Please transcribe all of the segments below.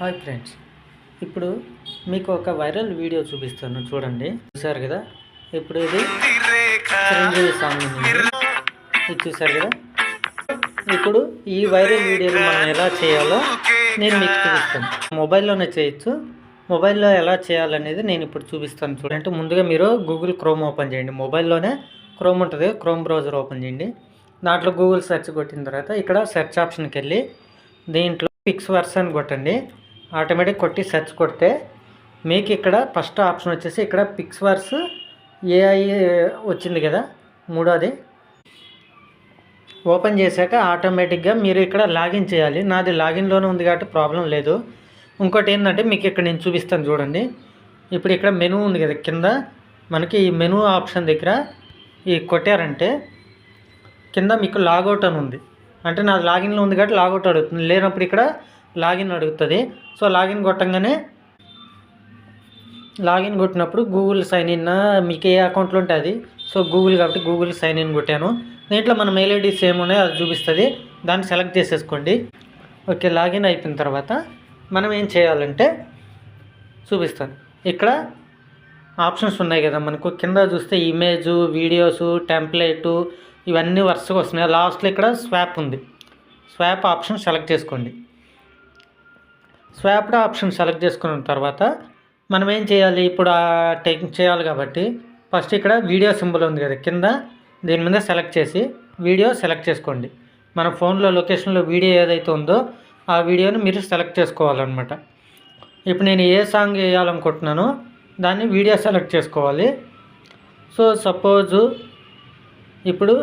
Hi friends, ఇప్పుడు మీకు ఒక వైరల్ వీడియో చూపిస్తాను చూడండి. చూసారు కదా, ఇప్పుడు ఇది చిరంజీవి సాంగ్ ఇది చూసారు కదా. ఇప్పుడు ఈ వైరల్ వీడియోని మనం ఎలా చేయాలో నేను మీకు చూపిస్తాను. మొబైల్లోనే చేయొచ్చు. మొబైల్లో ఎలా చేయాలనేది నేను ఇప్పుడు చూపిస్తాను చూడండి. ముందుగా మీరు గూగుల్ క్రోమ్ ఓపెన్ చేయండి. మొబైల్లోనే క్రోమ్ ఉంటుంది, క్రోమ్ బ్రౌజర్ ఓపెన్ చేయండి. దాంట్లో గూగుల్ సెర్చ్ కొట్టిన తర్వాత ఇక్కడ సెర్చ్ ఆప్షన్కి వెళ్ళి దీంట్లో పిక్స్వర్స్ అని కొట్టండి. ఆటోమేటిక్ కొట్టి సెర్చ్ కొడితే మీకు ఇక్కడ ఫస్ట్ ఆప్షన్ వచ్చేసి ఇక్కడ పిక్స్వర్స్ ఏఐ వచ్చింది కదా, మూడోది ఓపెన్ చేశాక ఆటోమేటిక్గా మీరు ఇక్కడ లాగిన్ చేయాలి. నాది లాగిన్లోనే ఉంది కాబట్టి ప్రాబ్లం లేదు. ఇంకోటి ఏంటంటే మీకు ఇక్కడ నేను చూపిస్తాను చూడండి. ఇప్పుడు ఇక్కడ మెనూ ఉంది కదా, కింద మనకి ఈ మెనూ ఆప్షన్ దగ్గర ఈ కొట్టారంటే కింద మీకు లాగౌట్ అని ఉంది. అంటే నాది లాగిన్లో ఉంది కాబట్టి లాగౌట్ అడుగుతుంది, లేనప్పుడు ఇక్కడ లాగిన్ అడుగుతుంది. సో లాగిన్ కొట్టంగానే లాగిన్ కొట్టినప్పుడు గూగుల్ సైన్ ఇన్ మీకు ఏ అకౌంట్లో ఉంటే అది. సో గూగుల్ కాబట్టి గూగుల్ సైన్ ఇన్ కొట్టాను. దీంట్లో మన మెయిల్ ఐడి సేమ్ ఉన్నాయో అది చూపిస్తుంది, దాన్ని సెలెక్ట్ చేసేసుకోండి. ఓకే, లాగిన్ అయిపోయిన తర్వాత మనం ఏం చేయాలంటే చూపిస్తాను. ఇక్కడ ఆప్షన్స్ ఉన్నాయి కదా మనకు, కింద చూస్తే ఇమేజు, వీడియోసు, టెంప్లెటు ఇవన్నీ వరుసగా వస్తున్నాయి. లాస్ట్లో ఇక్కడ స్వాప్ ఉంది, స్వాప్ ఆప్షన్ సెలెక్ట్ చేసుకోండి. స్వాప్ ఆప్షన్ సెలెక్ట్ చేసుకున్న తర్వాత మనం ఏం చేయాలి, ఇప్పుడు టెక్నిక్ చేయాలి కాబట్టి ఫస్ట్ ఇక్కడ వీడియో సింబల్ ఉంది కదా కింద, దీని మీద సెలెక్ట్ చేసి వీడియో సెలెక్ట్ చేసుకోండి. మన ఫోన్లో లొకేషన్లో వీడియో ఏదైతే ఉందో ఆ వీడియోని మీరు సెలెక్ట్ చేసుకోవాలన్నమాట. ఇప్పుడు నేను ఏ సాంగ్ వేయాలనుకుంటున్నానో దాన్ని వీడియో సెలెక్ట్ చేసుకోవాలి. సో సపోజు ఇప్పుడు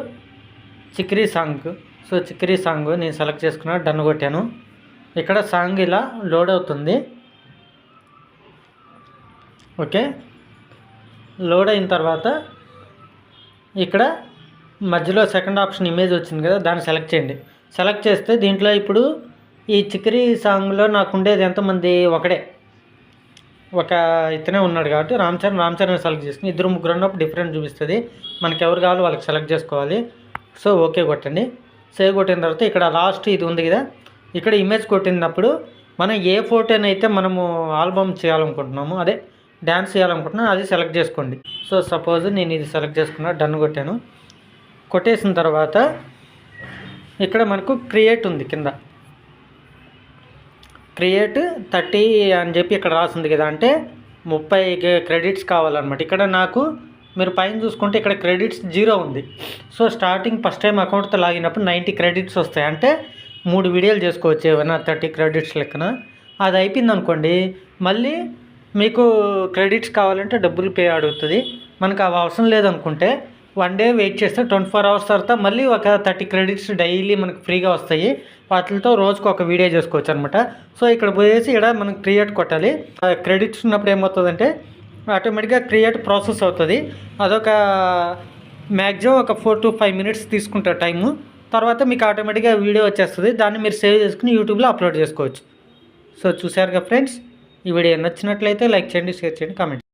చిక్రీ సాంగ్, సో చిక్రీ సాంగ్ నేను సెలెక్ట్ చేసుకున్నా, డన్ కొట్టాను. ఇక్కడ సాంగ్ ఇలా లోడ్ అవుతుంది. ఓకే, లోడ్ అయిన తర్వాత ఇక్కడ మధ్యలో సెకండ్ ఆప్షన్ ఇమేజ్ వచ్చింది కదా, దాన్ని సెలెక్ట్ చేయండి. సెలెక్ట్ చేస్తే దీంట్లో ఇప్పుడు ఈ చిక్రీ సాంగ్లో నాకు ఉండేది ఎంతమంది, ఒక ఇతనే ఉన్నాడు కాబట్టి రామ్ చరణ్ సెలెక్ట్ చేసుకుని, ఇద్దరు ముగ్గురు ఉన్నప్పుడు డిఫరెంట్ చూపిస్తుంది. మనకి ఎవరు కావాలో వాళ్ళకి సెలెక్ట్ చేసుకోవాలి. సో ఓకే కొట్టండి. సేవ్ కొట్టిన తర్వాత ఇక్కడ లాస్ట్ ఇది ఉంది కదా, ఇక్కడ ఇమేజ్ కొట్టినప్పుడు మనం ఏ ఫోటోనైతే మనము ఆల్బమ్ చేయాలనుకుంటున్నామో, అదే డ్యాన్స్ చేయాలనుకుంటున్నాను, అది సెలెక్ట్ చేసుకోండి. సో సపోజ్ నేను ఇది సెలెక్ట్ చేసుకున్నా, డన్ కొట్టాను. కొట్టేసిన తర్వాత ఇక్కడ మనకు క్రియేట్ ఉంది, కింద క్రియేట్ 30 అని చెప్పి ఇక్కడ రాసింది కదా, అంటే 30 క్రెడిట్స్ కావాలన్నమాట. ఇక్కడ నాకు మీరు పైన చూసుకుంటే ఇక్కడ క్రెడిట్స్ 0 ఉంది. సో స్టార్టింగ్ ఫస్ట్ టైం అకౌంట్తో లాగినప్పుడు 90 క్రెడిట్స్ వస్తాయి, అంటే 3 వీడియోలు చేసుకోవచ్చు ఏమైనా 30 క్రెడిట్స్ లెక్కన. అది అయిపోయింది అనుకోండి, మళ్ళీ మీకు క్రెడిట్స్ కావాలంటే డబ్బులు పే అడుగుతుంది. మనకు అవి అవసరం లేదనుకుంటే 1 డే వెయిట్ చేస్తే 24 అవర్స్ తర్వాత మళ్ళీ ఒక 30 క్రెడిట్స్ డైలీ మనకు ఫ్రీగా వస్తాయి. వాటితో రోజుకు ఒక వీడియో చేసుకోవచ్చు అనమాట. సో ఇక్కడ పోయేసి ఇక్కడ మనం క్రియేట్ కొట్టాలి. క్రెడిట్స్ ఉన్నప్పుడు ఏమవుతుందంటే ఆటోమేటిక్గా క్రియేట్ ప్రాసెస్ అవుతుంది. అదొక మ్యాక్సిమం ఒక 4 to 5 minutes తీసుకుంటారు టైము. తర్వాత మీకు ఆటోమేటిక్గా వీడియో వచ్చేస్తుంది. దాన్ని మీరు సేవ్ చేసుకుని యూట్యూబ్లో అప్లోడ్ చేసుకోవచ్చు. సో చూసారుగా ఫ్రెండ్స్, ఈ వీడియో నచ్చినట్లయితే లైక్ చేయండి, షేర్ చేయండి, కామెంట్.